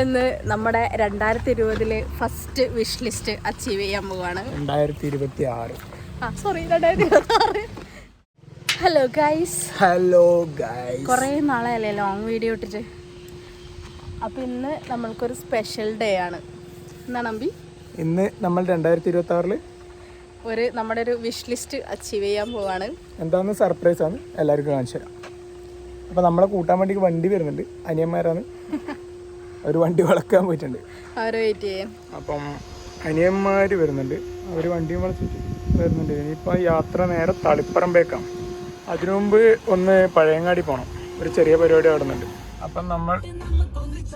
ഇന്ന് നമ്മുടെ 2020 first wish list achieve ചെയ്യാൻ പോവാണ്. 2026. Hello guys. കുറേ നാളെയല്ലേ ലോങ് വീഡിയോ ഇട്ടിട്ട്. അപ്പോൾ ഇന്ന് നമ്മൾക്കൊരു സ്പെഷ്യൽ ഡേ ആണ്. എന്താണ് അമ്പി? ഇന്ന് നമ്മൾ 2026 നമ്മുടെ ഒരു വിഷ് ലിസ്റ്റ് അച്ചീവ് ചെയ്യാൻ പോവാണ്. എന്താണെന്ന് സർപ്രൈസ് ആണ്, എല്ലാവർക്കും കാണിച്ചു തരാം. അപ്പോൾ നമ്മളെ കൂട്ടാൻ വേണ്ടി വണ്ടി വരുന്നുണ്ട്. അനിയന്മാരാണ്, ഒരു വണ്ടി വളക്കാൻ പോയിട്ടുണ്ട്. അവരെ വെയിറ്റ് ചെയ്യാം. അപ്പം അനിയന്മാർ വരുന്നുണ്ട്, അവർ വണ്ടിയും വളച്ചിട്ട് വരുന്നുണ്ട്. ഇനിയിപ്പോൾ യാത്ര നേരെ തളിപ്പറമ്പേക്കാം. അതിനു മുമ്പ് ഒന്ന് പഴയങ്ങാടി പോകണം, ഒരു ചെറിയ പരിപാടി നടന്നുണ്ട്. അപ്പം നമ്മൾ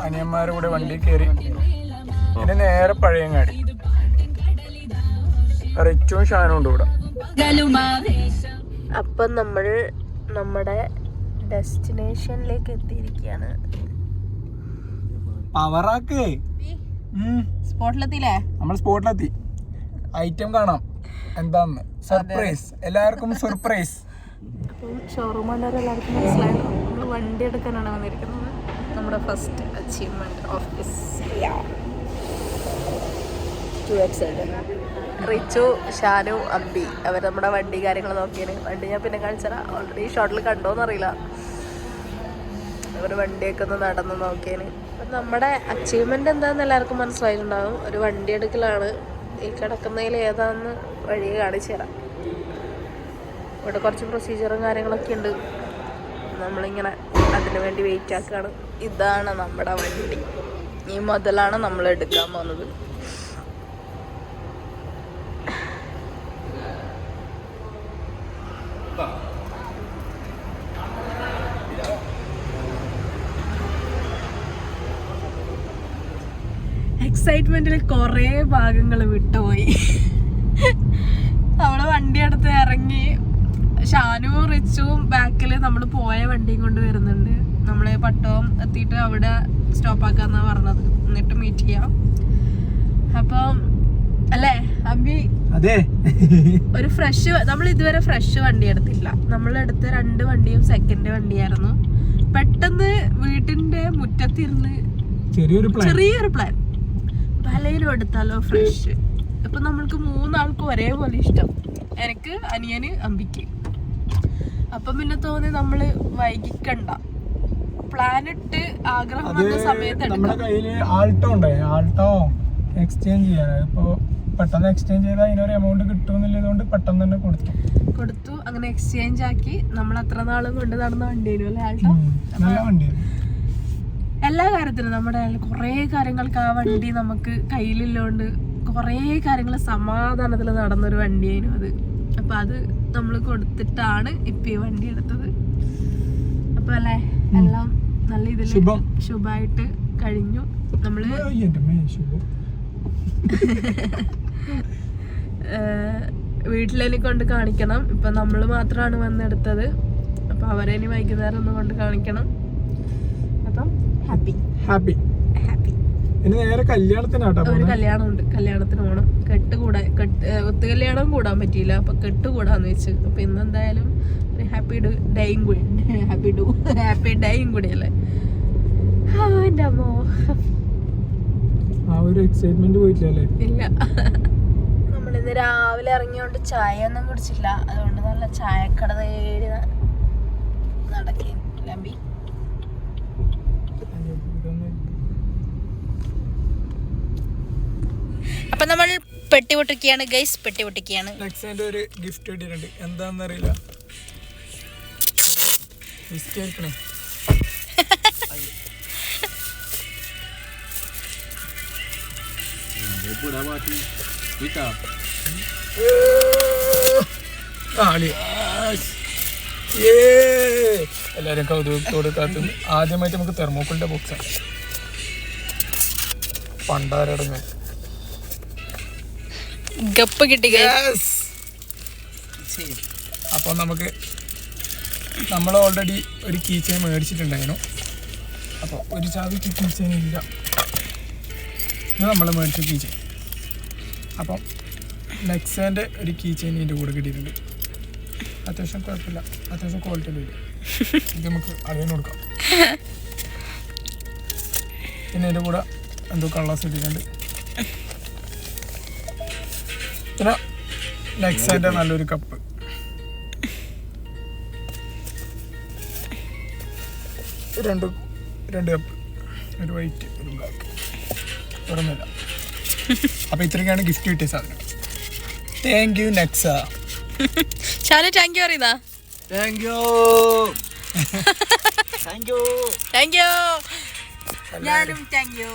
അനിയന്മാരുടെ കൂടെ വണ്ടി കയറി ഇനി നേരെ പഴയങ്ങാടി. റിച്ചും ഷാനും ഉണ്ട് ഇവിടെ. അപ്പം നമ്മൾ നമ്മുടെ ഡെസ്റ്റിനേഷനിലേക്ക് എത്തിയിരിക്കുകയാണ്. സ്പോട്ടിലെത്തിയില്ലേ? നമ്മൾ സ്പോട്ടിലെത്തി. ഐറ്റം കാണാം എന്താന്ന്. സർപ്രൈസ്, എല്ലാവർക്കും സർപ്രൈസ്. അപ്പം ഷോറൂം എല്ലാവർക്കും മനസ്സിലായല്ലോ. നമ്മൾ വണ്ടി എടുക്കാനാണ് വന്നിരിക്കുന്നത്. നമ്മുടെ first achievement of this. Richu, Shanu, Ambi അവർ നമ്മുടെ വണ്ടി കാര്യങ്ങൾ നോക്കിയാണ്. വണ്ടി ഞാൻ പിന്നെ കാണിച്ചാൽ ഓൾറെഡി ഷോട്ടിൽ കണ്ടോന്നറിയില്ല. അവർ വണ്ടിയൊക്കെ ഒന്ന് നടന്ന് നോക്കിയാണ്. അപ്പം നമ്മുടെ അച്ചീവ്മെന്റ് എന്താണെന്ന് എല്ലാവർക്കും മനസ്സിലായിട്ടുണ്ടാകും. ഒരു വണ്ടി എടുക്കലാണ്. ഈ കിടക്കുന്നതിൽ ഏതാണെന്ന് വഴി കാണിച്ചു തരാം. ഇവിടെ കുറച്ച് പ്രൊസീജിയറും കാര്യങ്ങളൊക്കെ ഉണ്ട്. നമ്മളിങ്ങനെ അതിനു വേണ്ടി വെയിറ്റ് ആക്കുകയാണ്. ഇതാണ് നമ്മുടെ വണ്ടി. ഈ മുതലാണ് നമ്മൾ എടുക്കാൻ പോകുന്നത്. എക്സൈറ്റ്മെന്റിൽ കുറേ ഭാഗങ്ങൾ വിട്ടുപോയി. നമ്മള് വണ്ടി എടുത്ത് ഇറങ്ങി. ഷാനുവും റിച്ചുവും ബാക്കിൽ നമ്മൾ പോയ വണ്ടിയും കൊണ്ട് വരുന്നുണ്ട്. നമ്മള് പട്ടവും എത്തിയിട്ട് അവിടെ സ്റ്റോപ്പാക്കാന്നാ പറഞ്ഞത്. എന്നിട്ട് മീറ്റ് ചെയ്യാം. അപ്പം അല്ലേ അമ്പി? അതെ, ഒരു ഫ്രഷ്, നമ്മൾ ഇതുവരെ ഫ്രഷ് വണ്ടി എടുത്തില്ല. നമ്മളെടുത്ത 2 വണ്ടിയും സെക്കൻഡ് വണ്ടിയായിരുന്നു. പെട്ടെന്ന് വീട്ടിന്റെ മുറ്റത്തിരുന്ന് ചെറിയൊരു പ്ലാൻ, പലയിലും എടുത്താലോ ഫ്രഷ്. അപ്പൊ നമ്മൾക്ക് 3 ആൾക്കും ഒരേപോലെ ഇഷ്ടം. എനിക്ക്, അനിയന്, അമ്പിക്ക്. അപ്പം പിന്നെ തോന്നി നമ്മള് വൈകിക്കണ്ട, പ്ലാനിട്ട് ആഗ്രഹം വന്ന സമയത്ത് നമ്മുടെ കയ്യില് ആൾട്ടോ എക്സ്ചേഞ്ച് ചെയ്യാനാണ്. ഇപ്പൊ പെട്ടെന്ന് എക്സ്ചേഞ്ച് ചെയ്താൽ അതിനൊരു എമൗണ്ട് കിട്ടുമെന്നുള്ളതുകൊണ്ട് പെട്ടെന്ന് തന്നെ കൊടുത്തു. അങ്ങനെ എക്സ്ചേഞ്ച് ആക്കി. നമ്മൾ അത്ര നാളും കൊണ്ട് നടന്ന വണ്ടിയായിരുന്നു അല്ലേ ആൾട്ടോ? നല്ല വണ്ടിയാണ്. എല്ലാ കാര്യത്തിനും നമ്മുടെ കുറേ കാര്യങ്ങൾക്ക് ആ വണ്ടി നമുക്ക് കയ്യിലുള്ളതുകൊണ്ട് കുറേ കാര്യങ്ങൾ സമാധാനത്തിൽ നടന്നൊരു വണ്ടിയായിരുന്നു അത്. അപ്പം അത് നമ്മൾ കൊടുത്തിട്ടാണ് ഇപ്പം ഈ വണ്ടി എടുത്തത്. അപ്പം അല്ലേ എല്ലാം നല്ല ഇതിൽ ശുഭമായിട്ട് കഴിഞ്ഞു. നമ്മള് വീട്ടിലെനി കൊണ്ട് കാണിക്കണം. ഇപ്പം നമ്മൾ മാത്രമാണ് വന്നെടുത്തത്. അപ്പം അവരെനി വൈകുന്നേരം ഒന്ന് കൊണ്ട് കാണിക്കണം. അപ്പം ഹാപ്പി. ഇനി നേരെ കല്യാണത്തിനാട്ടോ. ഒരു കല്യാണമുണ്ട്, കല്യാണത്തിന് പോകണം. ഒത്തു കല്യാണം കൂടാൻ പറ്റിയില്ല. അപ്പൊ കെട്ട് കൂടാന്ന് വെച്ച്. അപ്പൊ ഇന്ന് എന്തായാലും ഒരു ഹാപ്പി ഡേയും കൂടി അല്ലേ? എന്റെ അമ്മോ, ആ ഒരു എക്സൈറ്റ്മെന്റ് പോയിട്ടില്ലല്ലേ? ഇല്ല. നമ്മളിന്ന് രാവിലെ ഇറങ്ങിയോണ്ട് ചായ ഒന്നും കുടിച്ചില്ല. അതുകൊണ്ട് നല്ല ചായക്കട തേടി നടക്കി. ലംബി അപ്പൊ നമ്മൾ പെട്ടി പൊട്ടിക്കുകയാണ് ഗൈസ്. പെട്ടി പൊട്ടിക്കുകയാണ്. ഒരു ഗിഫ്റ്റ് കിട്ടിയിട്ടുണ്ട്. എന്താണെന്ന് അറിയില്ല. എല്ലാരും കൗതുകത്തോട് കാത്തും. ആദ്യമായിട്ട് നമുക്ക് തെർമോക്കോളിന്റെ ബോക്സാണ്. പണ്ടാരടങ്ങ് ഗപ്പ് കിട്ടി. അപ്പോൾ നമ്മൾ ഓൾറെഡി ഒരു കീ ചെയിൻ മേടിച്ചിട്ടുണ്ടായിരുന്നു. അപ്പോൾ ഒരു ചാവിക്ക് കീ ചെയിൻ ഇല്ല. ഇത് നമ്മൾ മേടിച്ച കീ ചെയിൻ. അപ്പം നെക്സേൻ്റെ ഒരു കീ ചെയിൻ ഇതിൻ്റെ കൂടെ കിട്ടിയിട്ടുണ്ട്. അത്യാവശ്യം കുഴപ്പമില്ല, അത്യാവശ്യം ക്വാളിറ്റി ഉണ്ട്. ഇത് നമുക്ക് അതിന് കൊടുക്കാം. പിന്നെ ഇതിൻ്റെ കൂടെ എന്തോ കള്ളാസ് ഇട്ടിട്ടുണ്ട്. പിന്നെ നെക്സാൻ്റെ നല്ലൊരു കപ്പ്. രണ്ട് കപ്പ്, ഒരു വൈറ്റ് ഒരു ബ്ലാക്ക്, തുറന്നില്ല. അപ്പോൾ ഇത്രയൊക്കെയാണ് ഗിഫ്റ്റ് കിട്ടിയ സാധനം. Thank you Nexa. Shanu thank you അറിയുന്ന. Thank you. ഞാനും താങ്ക് യു.